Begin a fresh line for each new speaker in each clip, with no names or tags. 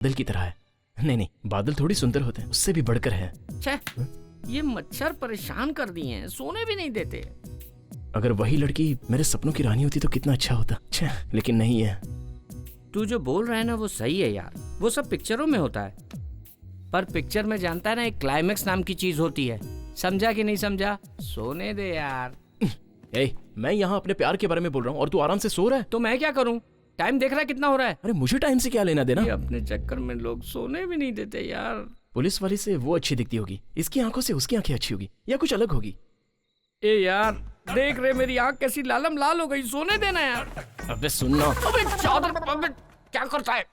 बादल की तरह है। नहीं नहीं, बादल थोड़ी सुंदर होते हैं, उससे भी बढ़कर है।
छे, ये मच्छर परेशान कर दिए हैं, सोने भी नहीं देते।
अगर वही लड़की मेरे सपनों की रानी होती तो कितना अच्छा होता। छे, लेकिन नहीं है।
तू जो बोल रहा है ना वो सही है यार, वो सब पिक्चरों में होता है, पर पिक्चर में जानता है ना एक क्लाइमेक्स नाम की चीज होती है। समझा कि नहीं समझा? सोने दे यार।
मैं यहाँ अपने प्यार के बारे में बोल रहा हूँ और तू आराम से सो रहा है।
तो मैं क्या करूँ? टाइम देख रहा है कितना हो रहा है?
अरे मुझे टाइम से क्या लेना देना।
ये अपने चक्कर में लोग सोने भी नहीं देते यार।
पुलिस वाली से वो अच्छी दिखती होगी, इसकी आंखों से उसकी आंखें अच्छी होगी, या कुछ अलग होगी।
ए यार देख रहे मेरी आंख कैसी लालम लाल हो गई, सोने देना यार।
अबे सुनना।
अबे चादर, अबे क्या करता है?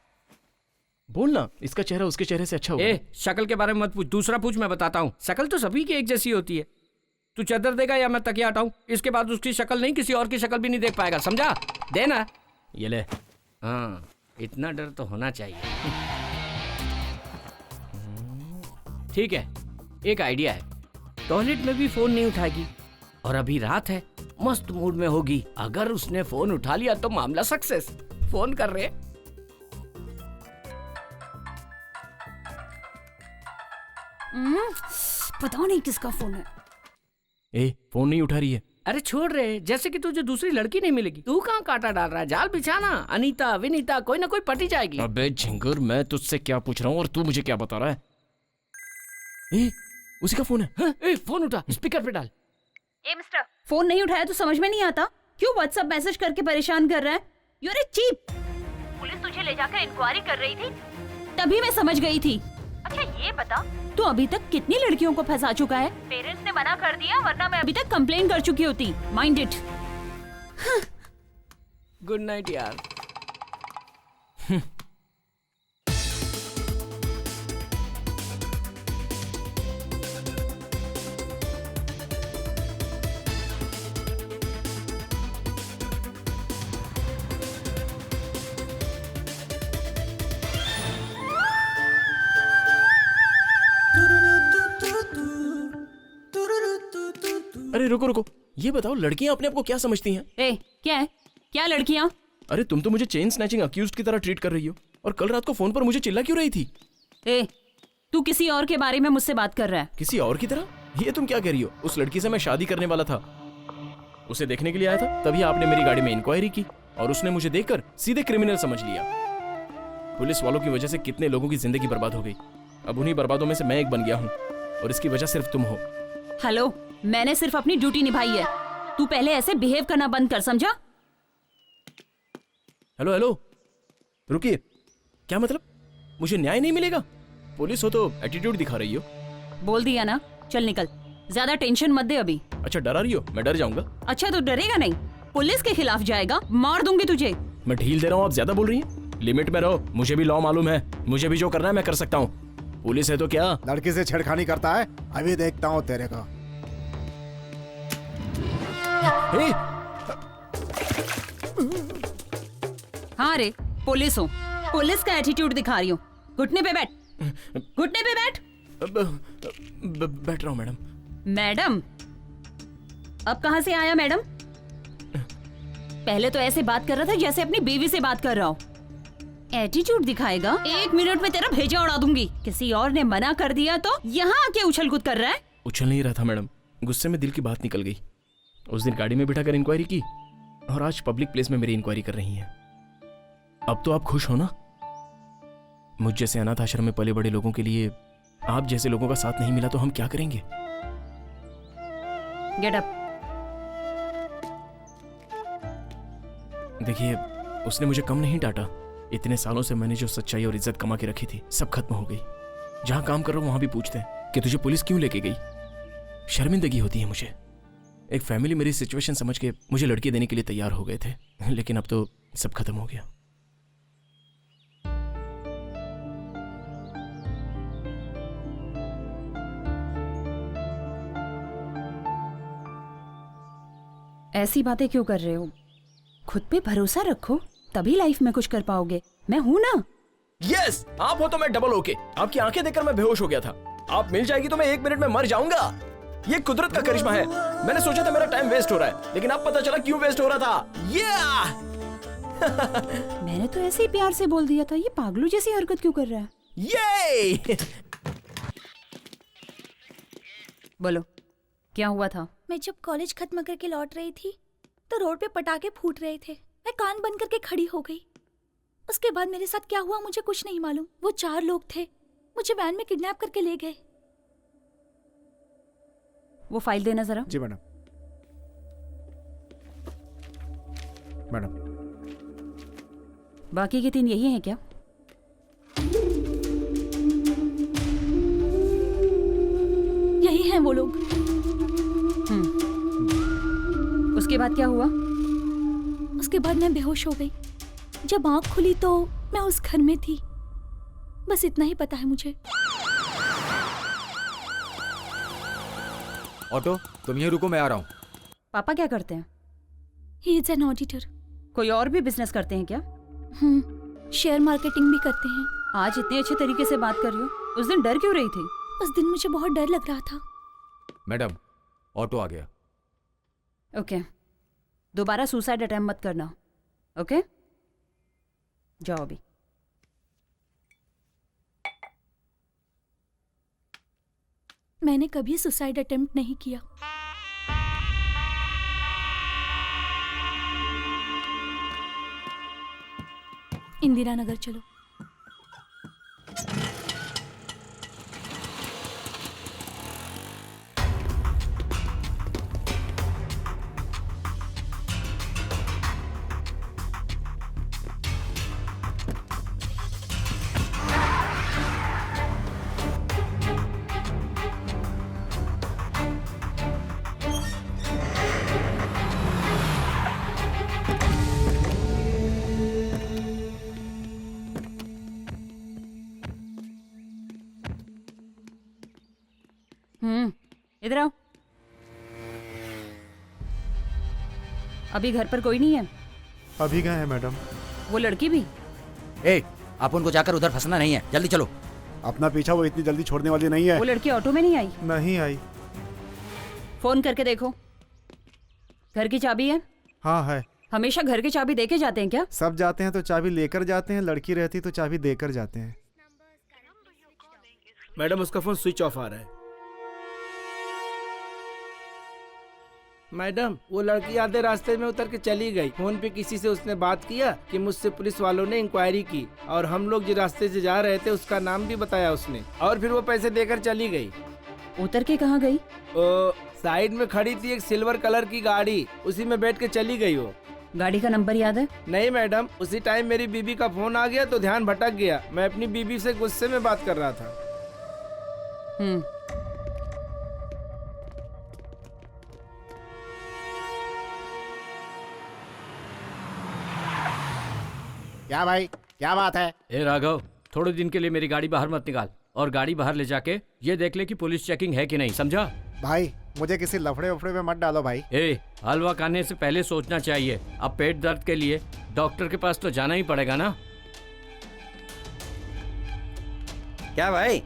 बोलना, इसका चेहरा उसके चेहरे से अच्छा होगा।
ए शक्ल के बारे में मत पूछ, दूसरा पूछ, मैं बताता हूँ। शक्ल तो सभी की एक जैसी होती है। तू चादर देगा या मैं तकिया हटाऊं? इसके बाद उसकी शक्ल नहीं, किसी और की शक्ल भी नहीं देख पाएगा, समझा? देना।
ये ले।
हाँ, इतना डर तो होना चाहिए। ठीक है, एक आइडिया है। टॉयलेट में भी फोन नहीं उठाएगी और अभी रात है, मस्त मूड में होगी। अगर उसने फोन उठा लिया तो मामला सक्सेस। फोन कर रहे।
पता नहीं किसका फोन है।
फोन नहीं उठा रही है।
अरे छोड़ रहे, जैसे कि तुझे दूसरी लड़की नहीं मिलेगी। तू कहाँ कांटा डाल रहा है? जाल बिछाना। अनीता विनीता कोई ना कोई पटी जाएगी।
अबे झिंगुर, मैं तुझसे क्या पूछ रहा हूँ और तू मुझे क्या बता रहा है? उसी का फोन है।
हाँ, फोन उठा, स्पीकर पे डाल।
मिस्टर, फोन नहीं उठाया तो समझ में नहीं आता? क्यों व्हाट्सएप मैसेज करके परेशान कर रहा है? You are a cheap. Police तुझे ले जाकर इंक्वायरी कर रही थी, तभी मैं समझ गई थी। अच्छा ये बता, तू अभी तक कितनी लड़कियों को फंसा चुका है? पेरेंट्स ने मना कर दिया, वरना मैं अभी तक कंप्लेन कर चुकी होती। Mind it.
गुड नाइट यार।
अरे रुको रुको, ये बताओ लड़कियां अपने आप को क्या समझती हैं?
क्या है? क्या लड़कियां?
अरे तुम तो मुझे चेन स्नैचिंग अक्यूज्ड की तरह ट्रीट कर रही हो, और कल रात को फोन पर मुझे चिल्ला क्यों रही थी?
तू किसी और के बारे में मुझसे बात कर रहा है?
किसी और की तरह? ये तुम क्या कह रही हो? उस लड़की से मैं शादी करने वाला था, उसे देखने के लिए आया था, तभी आपने मेरी गाड़ी में इंक्वायरी की और उसने मुझे देखकर सीधे क्रिमिनल समझ लिया। पुलिस वालों की वजह से कितने लोगों की जिंदगी बर्बाद हो गई। अब उन्हीं बर्बादों में से मैं एक बन गया हूँ, और इसकी वजह सिर्फ तुम हो।
हेलो, मैंने सिर्फ अपनी ड्यूटी निभाई है। तू पहले ऐसे बिहेव करना बंद कर, समझा?
हेलो हेलो, रुकिए। क्या मतलब? मुझे न्याय नहीं मिलेगा? पुलिस हो तो एटीट्यूड दिखा रही हो।
बोल दिया ना, चल निकल। ज्यादा टेंशन मत दे अभी।
अच्छा डरा रही हो? मैं डर जाऊंगा।
अच्छा तो डरेगा नहीं? पुलिस के खिलाफ जाएगा, मार दूंगी तुझे।
मैं ढील दे रहा हूँ, आप ज्यादा बोल रही हैं। लिमिट में रहो, मुझे भी लॉ मालूम है, मुझे भी जो करना है मैं कर सकता हूँ। पुलिस है तो क्या?
लड़की से छेड़खानी करता है, अभी देखता हूँ तेरे को।
हाँ रे, पुलिस हो, पुलिस का एटीट्यूड दिखा रही हूँ। घुटने पे बैठ, घुटने पे बैठ।
बैठ रहा हूँ मैडम।
मैडम? अब कहाँ से आया मैडम? पहले तो ऐसे बात कर रहा था जैसे अपनी बीवी से बात कर रहा हो। एटीट्यूड दिखाएगा? 1 मिनट में तेरा भेजा उड़ा दूंगी। किसी और ने मना कर दिया तो यहाँ आके उछल कूद कर रहा है।
उछल नहीं रहा था मैडम, गुस्से में दिल की बात निकल गई। उस दिन गाड़ी में बिठाकर इंक्वायरी की, और आज पब्लिक प्लेस में मेरी इंक्वायरी कर रही हैं। अब तो आप खुश हो ना? मुझ जैसे अनाथ आश्रम में पले बड़े लोगों के लिए आप जैसे लोगों का साथ नहीं मिला तो हम क्या करेंगे?
Get up.
देखिए, उसने मुझे कम नहीं डांटा। इतने सालों से मैंने जो सच्चाई और इज्जत कमा के रखी थी, सब खत्म हो गई। जहां काम कर रहा हूं वहां भी पूछते हैं कि तुझे पुलिस क्यों लेके गई। शर्मिंदगी होती है मुझे। एक फैमिली मेरी सिचुएशन समझ के मुझे लड़की देने के लिए तैयार हो गए थे, लेकिन अब तो सब खत्म हो गया।
ऐसी बातें क्यों कर रहे हो? खुद पे भरोसा रखो, तभी लाइफ में कुछ कर पाओगे। मैं हूं ना।
यस, आप हो तो मैं डबल होके। आपकी आंखें देखकर मैं बेहोश हो गया था। आप मिल जाएगी तो मैं 1 मिनट में मर जाऊंगा। ये कुदरत का करिश्मा है। मैंने सोचा था मेरा टाइम वेस्ट हो रहा है, लेकिन अब पता चला क्यों वेस्ट हो रहा था।
मैंने तो ऐसे ही प्यार से बोल दिया था, ये पागलों जैसी हरकत क्यों कर रहा है?
ये
बोलो, क्या हुआ था?
मैं जब कॉलेज खत्म करके लौट रही थी तो रोड पे पटाखे फूट रहे थे। मैं कान बंद करके खड़ी हो गई। उसके बाद मेरे साथ क्या हुआ मुझे कुछ नहीं मालूम। वो 4 लोग थे, मुझे वैन में किडनैप करके ले गए।
वो फाइल देना जरा।
जी मैडम। मैडम
बाकी के 3 यही हैं क्या?
यही हैं वो लोग।
उसके बाद क्या हुआ?
उसके बाद मैं बेहोश हो गई। जब आंख खुली तो मैं उस घर में थी। बस इतना ही पता है मुझे।
ऑटो, तुम यहीं रुको, मैं आ रहा हूँ।
पापा क्या करते हैं?
He is an auditor.
कोई और भी बिजनेस करते हैं क्या?
शेयर मार्केटिंग भी करते हैं।
आज इतने अच्छे तरीके से बात कर रही हो, उस दिन डर क्यों रही थी?
उस दिन मुझे बहुत डर लग रहा था।
मैडम, ऑटो आ गया।
ओके, दोबारा सुसाइड अटेम्प्ट मत करना। ओके, जाओ अभी।
मैंने कभी सुसाइड अटेम्प्ट नहीं किया। इंदिरा नगर चलो।
इधर आओ। अभी घर पर कोई नहीं है?
अभी गए हैं मैडम।
वो लड़की भी?
ए, आप उनको जाकर उधर फंसना नहीं है, जल्दी चलो।
अपना पीछा वो इतनी जल्दी छोड़ने वाली नहीं है।
वो लड़की ऑटो में नहीं आई?
नहीं आई।
फोन करके देखो। घर की चाबी है?
हाँ है।
हमेशा घर की चाबी देके जाते हैं क्या?
सब जाते हैं तो चाबी लेकर जाते हैं, लड़की रहती तो चाबी देकर जाते हैं।
मैडम उसका फोन स्विच ऑफ आ रहा है। मैडम वो लड़की आधे रास्ते में उतर के चली गई। फोन पे किसी से उसने बात किया कि मुझसे पुलिस वालों ने इंक्वायरी की और हम लोग जिस रास्ते से जा रहे थे उसका नाम भी बताया उसने, और फिर वो पैसे देकर चली गई।
उतर के कहाँ गई?
साइड में खड़ी थी एक सिल्वर कलर की गाड़ी, उसी में बैठ के चली गई वो।
गाड़ी का नंबर याद है?
नहीं मैडम, उसी टाइम मेरी बीबी का फोन आ गया तो ध्यान भटक गया। मैं अपनी बीबी से गुस्से में बात कर रहा था।
क्या भाई, क्या बात है?
ए राघव, थोड़े दिन के लिए मेरी गाड़ी बाहर मत निकाल, और गाड़ी बाहर ले जाके ये देख ले कि पुलिस चेकिंग है कि नहीं, समझा?
भाई मुझे किसी लफड़े उफड़े में मत डालो भाई।
ए, हलवा खाने से पहले सोचना चाहिए। अब पेट दर्द के लिए डॉक्टर के पास तो जाना ही पड़ेगा ना।
क्या भाई,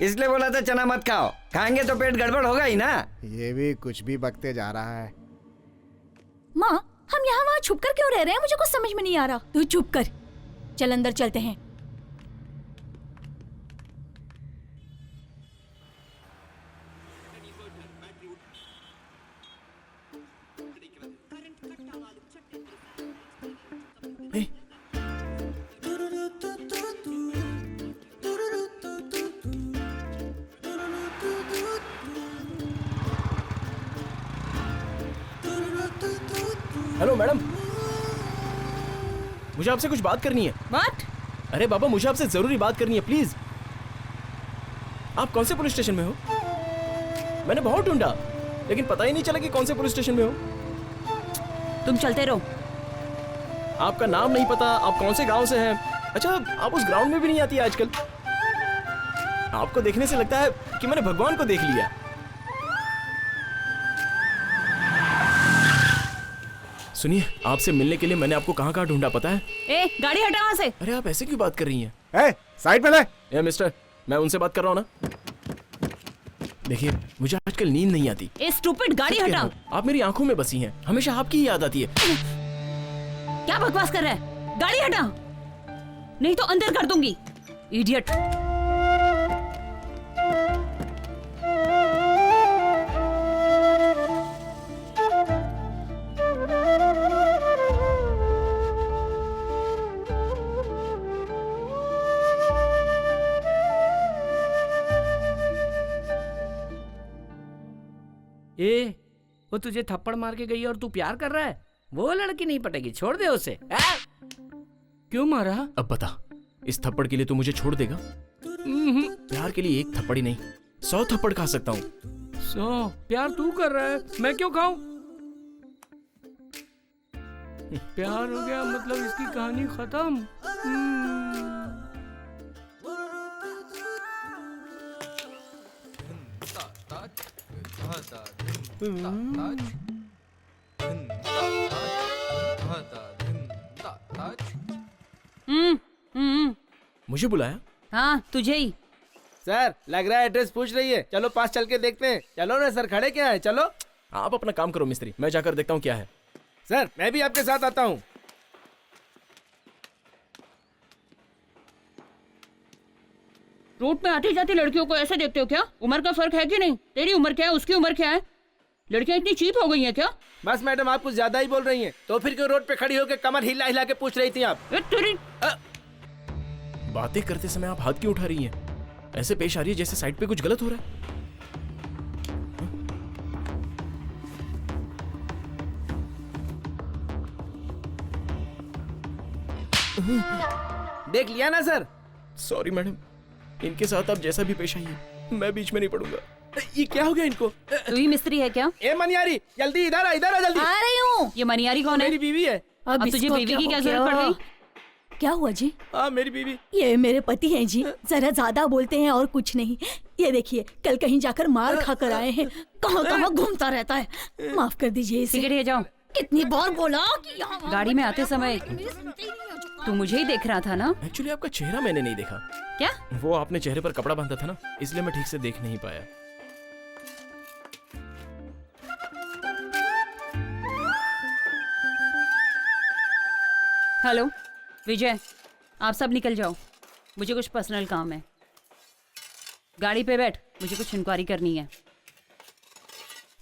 इसलिए बोला था चना मत खाओ, खाएंगे तो पेट गड़बड़ होगा ही ना।
ये भी कुछ भी बकते जा रहा है।
माँ, हम यहाँ वहाँ छुप कर क्यों रह रहे हैं? मुझे कुछ समझ में नहीं आ रहा। तू चुप कर, चल अंदर चलते हैं।
ए, हेलो मैडम, मुझे आपसे कुछ बात करनी है।
What?
अरे बाबा, मुझे आपसे जरूरी बात करनी है, प्लीज। आप कौन से पुलिस स्टेशन में हो? मैंने बहुत ढूंढा लेकिन पता ही नहीं चला कि कौन से पुलिस स्टेशन में हो।
तुम चलते रहो।
आपका नाम नहीं पता, आप कौन से गांव से हैं। अच्छा, आप उस ग्राउंड में भी नहीं आती आजकल। आपको देखने से लगता है कि मैंने भगवान को देख लिया। सुनिए, आपसे मिलने के लिए मैंने आपको कहाँ कहाँ ढूंढा पता है?
ए, गाड़ी हटा वहाँ से।
अरे आप ऐसे क्यों बात कर रही हैं?
ए, साइड में ले।
ए मिस्टर, मैं उनसे बात कर रहा हूँ ना। देखिए, मुझे आजकल नींद नहीं आती।
ए स्टूपिड, गाड़ी
सच कह रहा
हटा।
हूँ, आप मेरी आंखों में बसी हैं, हमेशा आपकी ही याद आती है।
क्या बकवास कर रहा है? गाड़ी हटा, नहीं तो अंदर कर दूंगी। इडियट।
ए, वो तुझे थप्पड़ मार के गई और तू प्यार कर रहा है? वो लड़की नहीं पटेगी, छोड़ दे उसे। क्यों मारा?
अब बता, इस थप्पड़ के लिए तू मुझे छोड़ देगा? प्यार के लिए एक थप्पड़ ही नहीं, 100 थप्पड़ खा सकता हूँ।
सो प्यार तू कर रहा है, मैं क्यों खाऊं? प्यार हो गया मतलब इसकी कहानी खत्म।
मुझे बुलाया?
हाँ, तुझे ही।
सर लग रहा है एड्रेस पूछ रही है, चलो पास चल के देखते हैं। चलो ना सर, खड़े क्या है, चलो।
आप अपना काम करो मिस्त्री, मैं जाकर देखता हूँ क्या है।
सर मैं भी आपके साथ आता हूँ।
रोड पे आती जाती लड़कियों को ऐसे देखते हो क्या? उम्र का फर्क है कि नहीं? तेरी उम्र क्या है, उसकी उम्र क्या है? लड़कियां इतनी चीप हो गई हैं क्या?
बस मैडम आप कुछ ज्यादा ही बोल रही हैं। तो फिर क्यों रोड पे खड़ी होकर कमर हिला हिला के पूछ रही थी आप?
तेरी
बातें करते समय आप हाथ क्यों उठा रही हैं? ऐसे पेश आ रही है जैसे साइड पे कुछ गलत हो रहा है।
देख लिया ना सर।
सॉरी मैडम, इनके साथ आप जैसा भी पेश आइए, मैं बीच में नहीं पड़ूंगा।
ये क्या हो गया इनको?
तू ही मिस्त्री है क्या?
ए मनियारी, जल्दी इधर आ जल्दी।
आ रही हूँ।
ये मनियारी कौन है?
मेरी बीवी है।
अब तुझे बीवी की क्या जरूरत पड़ गई?
क्या हुआ जी?
हाँ मेरी बीवी।
ये मेरे पति हैं जी, जरा ज्यादा बोलते हैं और कुछ नहीं। ये देखिए कल कहीं जाकर मार खा कर आए हैं, कहाँ कहाँ घूमता रहता है। माफ कर दीजिए इसे।
सिगरेट ले जाओ।
कितनी बार बोला कि यहाँ
गाड़ी में आते समय तू मुझे ही देख रहा था ना?
एक्चुअली आपका चेहरा मैंने नहीं देखा।
क्या?
वो आपने चेहरे पर कपड़ा बांधा था ना, इसलिए मैं ठीक से देख नहीं पाया।
हेलो विजय, आप सब निकल जाओ, मुझे कुछ पर्सनल काम है। गाड़ी पे बैठ, मुझे कुछ इंक्वायरी करनी है।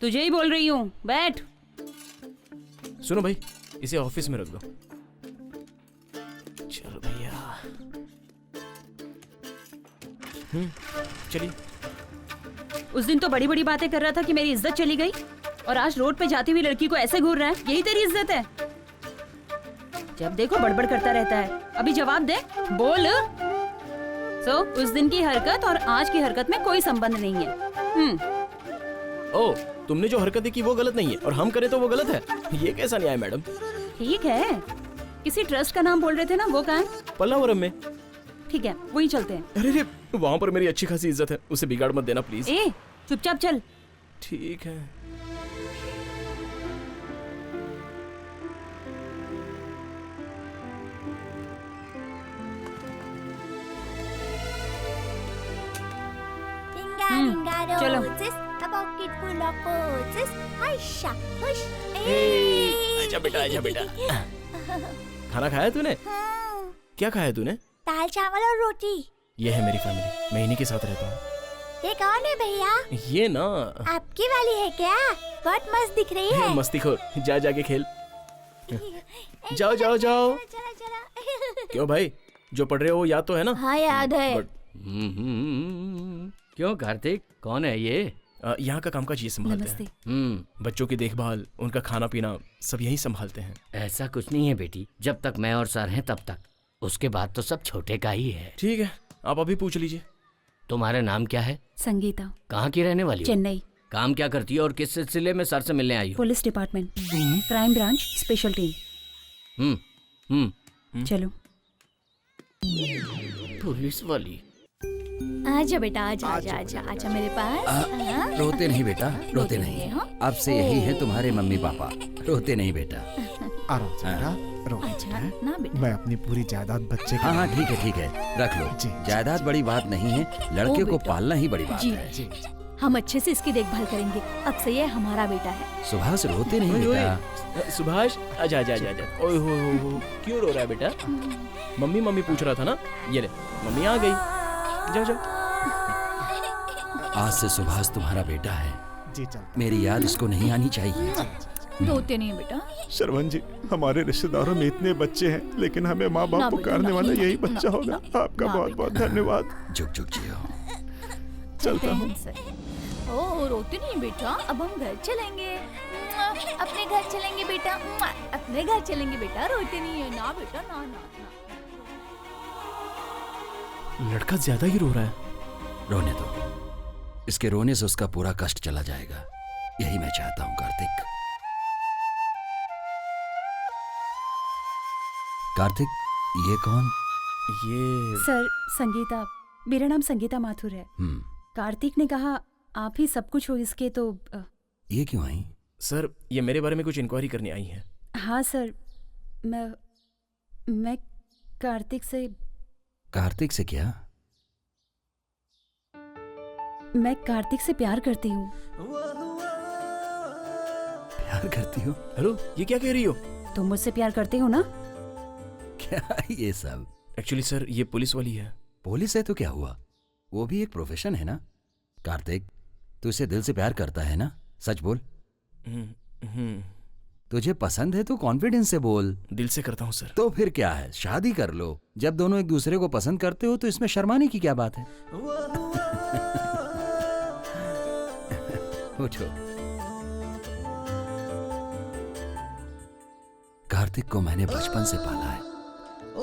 तुझे ही बोल रही हूँ, बैठ।
सुनो भाई, इसे ऑफिस में रख दो। चलो भैया। चलिए।
उस दिन तो बड़ी बड़ी बातें कर रहा था कि मेरी इज्जत चली गई, और आज रोड पे जाती हुई लड़की को ऐसे घूर रहा है। यही तेरी इज्जत है? जब देखो बड़बड़ करता रहता है। अभी जवाब दे, बोल। उस दिन की हरकत और आज की हरकत में कोई संबंध नहीं है।
ओ, तुमने जो हरकतें की वो गलत नहीं है और हम करें तो वो गलत है? ये कैसा न्याय मैडम?
ठीक है, किसी ट्रस्ट का नाम बोल रहे थे ना, वो कहाँ है?
पल्लावरम में।
ठीक है, वहीं चलते हैं।
अरे वहाँ पर मेरी अच्छी खासी इज्जत है, उसे बिगाड़ मत देना प्लीज।
ए, चुपचाप चल।
ठीक है।
चलो।
आजा बेटा, आजा बेटा। खाना खाया तूने? क्या खाया तूने?
दाल चावल और रोटी।
ये है मेरी फैमिली, मैं इन्हीं के साथ रहता हूँ।
ये कौन है भैया?
ये ना
आपकी वाली है क्या? बहुत मस्त दिख रही है।
मस्तीखोर, जा जाके खेल। जाओ जाओ जाओ।
चला चला।
क्यों भाई, जो पढ़ रहे हो याद तो है ना?
हाँ याद है।
क्यों कार्तिक, कौन है ये?
यहाँ का कामकाज ये संभालते
नमस्ते।
हैं। बच्चों की देखभाल, उनका खाना पीना सब यही संभालते हैं।
ऐसा कुछ नहीं है बेटी, जब तक मैं और सर हैं तब तक, उसके बाद तो सब छोटे का ही है।
ठीक है, आप अभी पूछ लीजिए।
तुम्हारा नाम क्या है?
संगीता।
कहाँ की रहने वाली हो?
चेन्नई।
काम क्या करती है और किस सिलसिले में सर से मिलने आई हो?
Police department, crime branch, special team. चलो।
पुलिस वाली।
आजा बेटा, आजा आजा आजा आजा मेरे पास। हाँ?
रोते नहीं बेटा, रोते नहीं।
हाँ?
अब से यही है तुम्हारे मम्मी पापा, रोते नहीं बेटा।
आराम से बेटा, रो।
अच्छा ना बेटा।
मैं अपनी पूरी जायदाद बच्चे
हाँ हाँ
की।
ठीक है, रख लो।
जी।
जायदाद बड़ी बात नहीं है, लड़के को
बेटा।
पालना ही बड़ी बात
जी
है।
जी।
हम अच्छे से इसकी देखभाल करेंगे। अब से ये हमारा बेटा है।
सुभाष रोते नहीं
ओए,
बेटा।
सुभाष आजा आजा आजा आजा। ओए हो क्यों रो रहा है बेटा? मम्मी मम्मी पूछ रहा था ना, ये ले मम्मी आ गई। जाओ जाओ।
आज से सुभाष तुम्हारा बेटा है।
जी चल।
मेरी याद इसको नहीं आनी चाहिए।
रोते नहीं बेटा।
श्रवण जी, हमारे रिश्तेदारों में इतने बच्चे हैं, लेकिन हमें माँ
ना
बाप
बेटा,
पुकारने
ना,
वाला
ना,
यही
ना,
बच्चा
ना,
होगा।
ना,
आपका
ना,
बहुत बहुत
बेटा।
धन्यवाद।
जुग जुग जियो।
चलता हूँ।
ओ रोते नहीं बेटा। अब हम घर चलेंगे। अपने घर चलेंगे बेटा। अपने घर चलेंगे बेटा। रोते नहीं है ना बेटा, ना ना ना।
लड़का ज्यादा ही रो रहा है।
रोने दो। इसके रोने से उसका पूरा कष्ट चला जाएगा, यही मैं चाहता हूँ। कार्तिक, कार्तिक, ये कौन?
ये
सर संगीता, मेरा नाम संगीता माथुर है। कार्तिक ने कहा आप ही सब कुछ हो इसके, तो
ये क्यों आई?
सर ये मेरे बारे में कुछ इंक्वायरी करने आई है।
हाँ सर, मैं कार्तिक से
कार्तिक से क्या?
मैं कार्तिक से प्यार करती हूँ।
प्यार करती हो?
हेलो, ये क्या कह रही हो?
तुम मुझसे प्यार करते हो ना?
क्या ये सब?
एक्चुअली सर ये पुलिस वाली है।
पुलिस है तो क्या हुआ, वो भी एक प्रोफेशन है ना। कार्तिक, तू इसे दिल से प्यार करता है ना? सच बोल। तुझे पसंद है तो कॉन्फिडेंस से बोल।
दिल से करता हूँ सर।
तो फिर क्या है, शादी कर लो। जब दोनों एक दूसरे को पसंद करते हो तो इसमें शर्माने की क्या बात है? उठो। कार्तिक को मैंने बचपन से पाला है।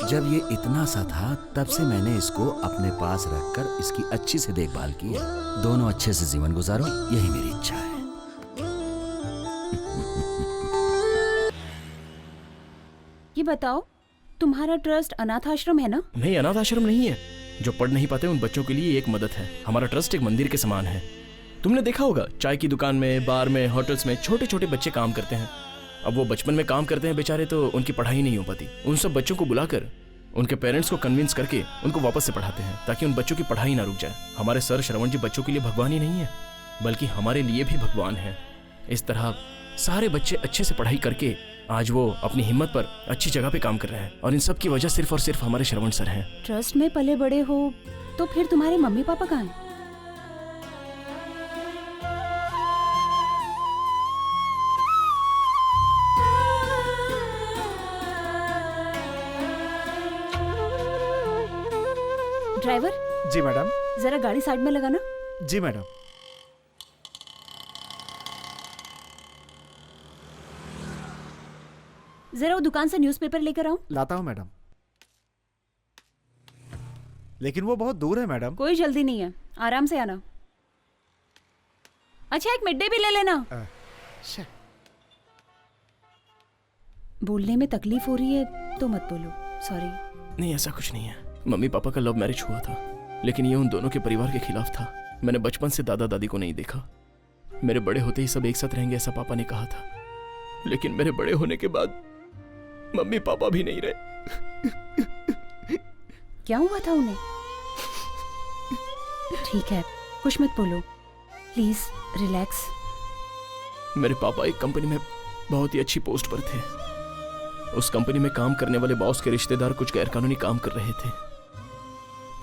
जब ये इतना सा था तब से मैंने इसको अपने पास रखकर इसकी अच्छी से देखभाल की है। दोनों अच्छे से जीवन गुजारो, यही मेरी इच्छा है।
ये बताओ, तुम्हारा ट्रस्ट अनाथ आश्रम है ना?
नहीं, अनाथ आश्रम नहीं है। जो पढ़ नहीं पाते उन बच्चों के लिए एक मदद है। हमारा ट्रस्ट एक मंदिर के समान है। तुमने देखा होगा, चाय की दुकान में, बार में, होटल्स में छोटे छोटे बच्चे काम करते हैं। अब वो बचपन में काम करते हैं बेचारे, तो उनकी पढ़ाई नहीं हो पाती। उन सब बच्चों को बुलाकर उनके पेरेंट्स को कन्विंस करके उनको वापस से पढ़ाते हैं, ताकि उन बच्चों की पढ़ाई ना रुक जाए। हमारे सर श्रवण जी बच्चों के लिए भगवान ही नहीं है, बल्कि हमारे लिए भी भगवान है। इस तरह सारे बच्चे अच्छे से पढ़ाई करके आज वो अपनी हिम्मत पर अच्छी जगह पे काम कर रहे हैं, और इन सब की वजह सिर्फ और सिर्फ हमारे श्रवण सर हैं।
ट्रस्ट में पले बड़े हो तो फिर तुम्हारे मम्मी पापा कहाँ हैं? ड्राइवर,
जी मैडम।
जरा गाड़ी साइड में लगाना।
जी मैडम।
जरा वो दुकान से न्यूज़पेपर लेकर आओ।
लाता हूँ मैडम। लेकिन वो बहुत दूर है मैडम।
कोई जल्दी नहीं है, आराम से आना। अच्छा, एक मिड डे भी ले लेना। बोलने में तकलीफ हो रही है तो मत बोलो, सॉरी।
नहीं, ऐसा कुछ नहीं है। मम्मी पापा का लव मैरिज हुआ था, लेकिन ये उन दोनों के परिवार के खिलाफ था। मैंने बचपन से दादा दादी को नहीं देखा। मेरे बड़े होते ही सब एक साथ रहेंगे ऐसा पापा ने कहा था, लेकिन मेरे बड़े होने के बाद मम्मी पापा भी नहीं रहे।
क्या हुआ था उन्हें? ठीक है, कुछ मत बोलो, प्लीज रिलैक्स।
मेरे पापा एक कंपनी में बहुत ही अच्छी पोस्ट पर थे। उस कंपनी में काम करने वाले बॉस के रिश्तेदार कुछ गैरकानूनी काम कर रहे थे,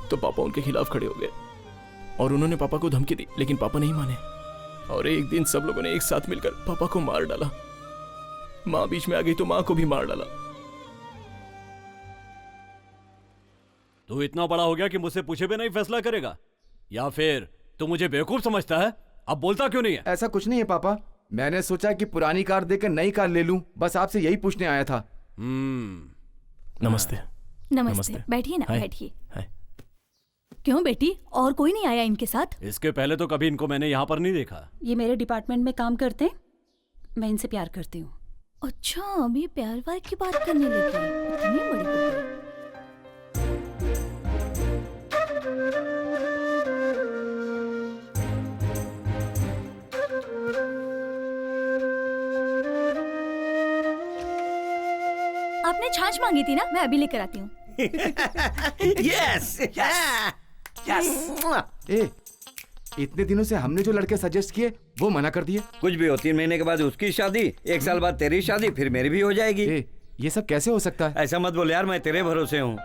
तो पापा उनके खिलाफ खड़े हो गए और उन्होंने पापा को धमकी दी, लेकिन पापा नहीं माने। और एक दिन सब लोगों ने एक साथ मिलकर पापा को मार डाला। माँ बीच में आ गई तो माँ को भी मार डाला।
तू इतना बड़ा हो गया कि मुझसे पूछे बिना ही फैसला करेगा, या फिर तू मुझे बेवकूफ समझता है? अब बोलता क्यों नहीं है?
ऐसा कुछ नहीं है पापा, मैंने सोचा कि पुरानी कार देकर नई कार ले लूं, बस आपसे यही पूछने आया था।
नमस्ते।
नमस्ते। बैठिए ना,
हाय।
बैठिए।
हाय।
क्यों बेटी, और कोई नहीं आया इनके साथ?
इसके पहले तो कभी इनको मैंने यहाँ पर नहीं देखा।
ये मेरे डिपार्टमेंट में काम करते हैं, मैं इनसे प्यार करती हूँ।
अच्छा, अभी प्यार वार की बात करने लगी, इतनी बड़ी हो गई। आपने छाछ मांगी थी ना, मैं अभी लेकर आती हूँ।
Yes yes.
ए, इतने दिनों से हमने जो लड़के सजेस्ट किए वो मना कर दिए।
कुछ भी हो, 3 महीने के बाद उसकी शादी, 1 साल बाद तेरी शादी, फिर मेरी भी हो जाएगी।
ये सब कैसे हो सकता है?
ऐसा मत बोल यार, मैं तेरे भरोसे हूँ।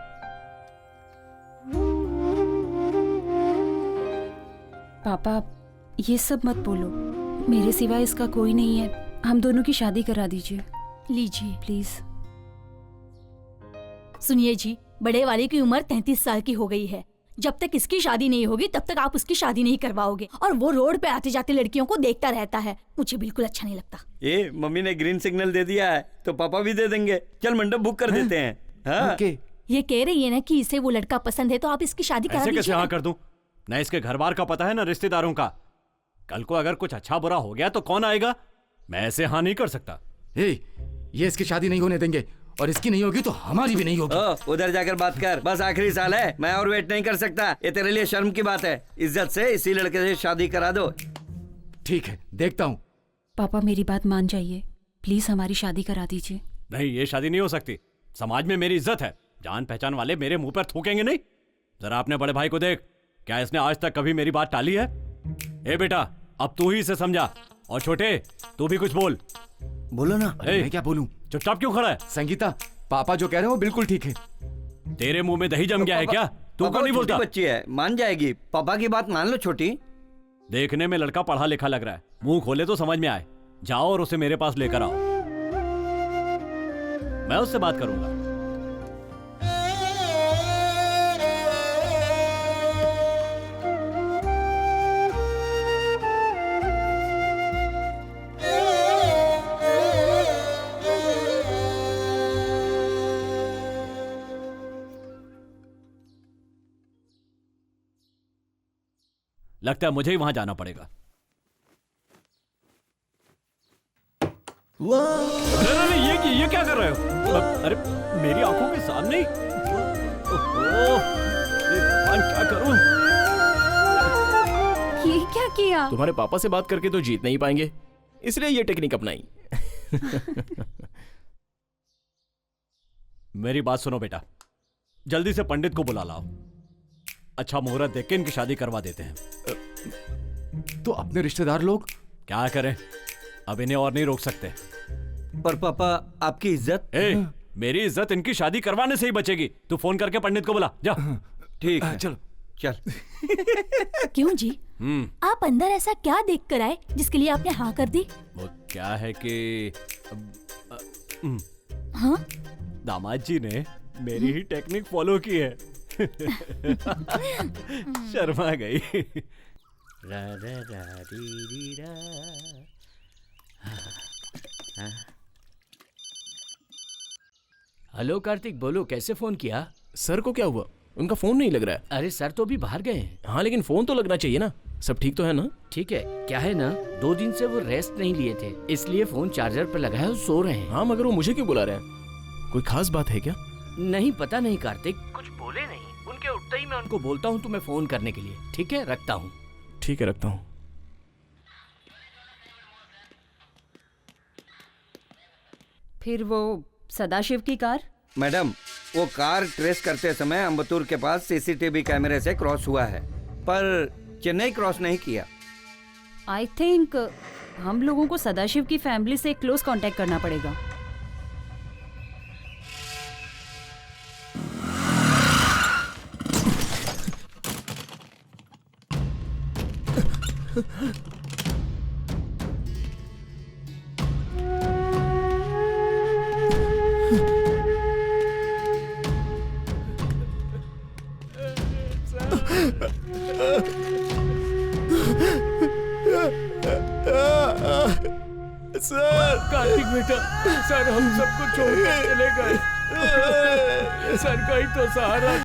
पापा ये सब मत बोलो, मेरे सिवा इसका कोई नहीं है। हम दोनों की शादी करा दीजिए
लीजिए।
प्लीज।
सुनिए जी, बड़े वाले की उम्र 33 साल की हो गई है। जब तक इसकी शादी नहीं होगी तब तक आप उसकी शादी नहीं करवाओगे। और वो रोड पे आते जाते लड़कियों को देखता रहता है, मुझे बिल्कुल अच्छा नहीं लगता।
ये मम्मी ने ग्रीन सिग्नल दे दिया है तो पापा भी दे देंगे। चल मंडप बुक कर देते हैं। हाँ?
ये कह रही है ना कि इसे वो लड़का पसंद है, तो आप इसकी शादी करा
ऐसे कैसे
दीजिए
हाँ
ना।
कर दूं? न इसके घर बार का पता है, ना रिश्तेदारों का। कल को अगर कुछ अच्छा बुरा हो गया तो कौन आएगा? मैं ऐसे हाँ नहीं कर सकता।
ये इसकी शादी नहीं होने देंगे, और इसकी नहीं होगी तो हमारी भी नहीं होगी।
उधर जाकर बात कर, बस आखिरी साल है, मैं और वेट नहीं कर सकता। ये तेरे लिए शर्म की बात है। इज्जत से इसी लड़के से शादी करा दो।
ठीक है, देखता हूँ।
पापा मेरी बात मान जाइए, प्लीज हमारी शादी करा दीजिए।
नहीं, ये शादी नहीं हो सकती। समाज में मेरी इज्जत है, जान पहचान वाले मेरे मुंह पर थूकेंगे नहीं। जरा अपने बड़े भाई को देख, क्या इसने आज तक कभी मेरी बात टाली है? ए बेटा, अब तू ही इसे समझा। और छोटे, तू भी कुछ बोल।
बोलो ना।
मैं क्या बोलूं?
चुपचाप क्यों खड़ा है?
संगीता, पापा जो कह रहे हैं वो बिल्कुल ठीक है।
तेरे मुंह में दही जम गया है क्या? तू क्यों नहीं बोलता?
बच्ची है, मान जाएगी। पापा की बात मान लो छोटी।
देखने में लड़का पढ़ा लिखा लग रहा है, मुंह खोले तो समझ में आए। जाओ और उसे मेरे पास लेकर आओ, मैं उससे बात करूंगा। लगता है मुझे ही वहां जाना पड़ेगा। अरे ये क्या कर रहे हो? अरे मेरी आंखों के सामने ही। भगवान, क्या करूं?
ये क्या किया?
तुम्हारे पापा से बात करके तो जीत नहीं पाएंगे, इसलिए ये टेक्निक अपनाई।
मेरी बात सुनो बेटा, जल्दी से पंडित को बुला लाओ। अच्छा मुहूर्त देख के इनकी शादी करवा देते हैं।
तो अपने रिश्तेदार लोग
क्या करें, अब इन्हें और नहीं रोक सकते।
पर पापा, आपकी इज्जत।
मेरी इज्जत इनकी शादी करवाने से ही बचेगी। तू फोन करके पंडित को बुला जा।
ठीक है,
चलो
चल।
क्यों जी, आप अंदर ऐसा क्या देख कर आए जिसके लिए आपने हाँ कर दी?
वो क्या है कि
हाँ?
दामाद जी ने मेरी ही टेक्निक फॉलो की है। शर्मा गई। रा रा रा री री रा।
हेलो कार्तिक, बोलो, कैसे फोन किया?
सर को क्या हुआ? उनका फोन नहीं लग रहा है।
अरे सर तो अभी बाहर गए हैं।
हाँ लेकिन फोन तो लगना चाहिए ना। सब ठीक तो है ना?
ठीक है, क्या है ना, 2 दिन से वो रेस्ट नहीं लिए थे, इसलिए फोन चार्जर पर लगा है और सो रहे हैं।
हाँ मगर वो मुझे क्यों बुला रहे हैं? कोई खास बात है क्या?
नहीं, पता नहीं कार्तिक, कुछ बोले नहीं। उनके उठते ही मैं उनको बोलता हूँ तुम्हें फोन करने के लिए। ठीक है, रखता हूँ।
ठीक है, रखता हूँ।
फिर वो सदाशिव की कार?
मैडम, वो कार ट्रेस करते समय अम्बतूर के पास सीसीटीवी कैमरे से क्रॉस हुआ है, पर चेन्नई क्रॉस नहीं किया।
आई थिंक हम लोगों को सदाशिव की फैमिली से क्लोज कांटेक्ट करना पड़ेगा।
सर, कार्तिक बेटा, सर हम सबको छोड़ कर चले गए। सर का ही तो सहारा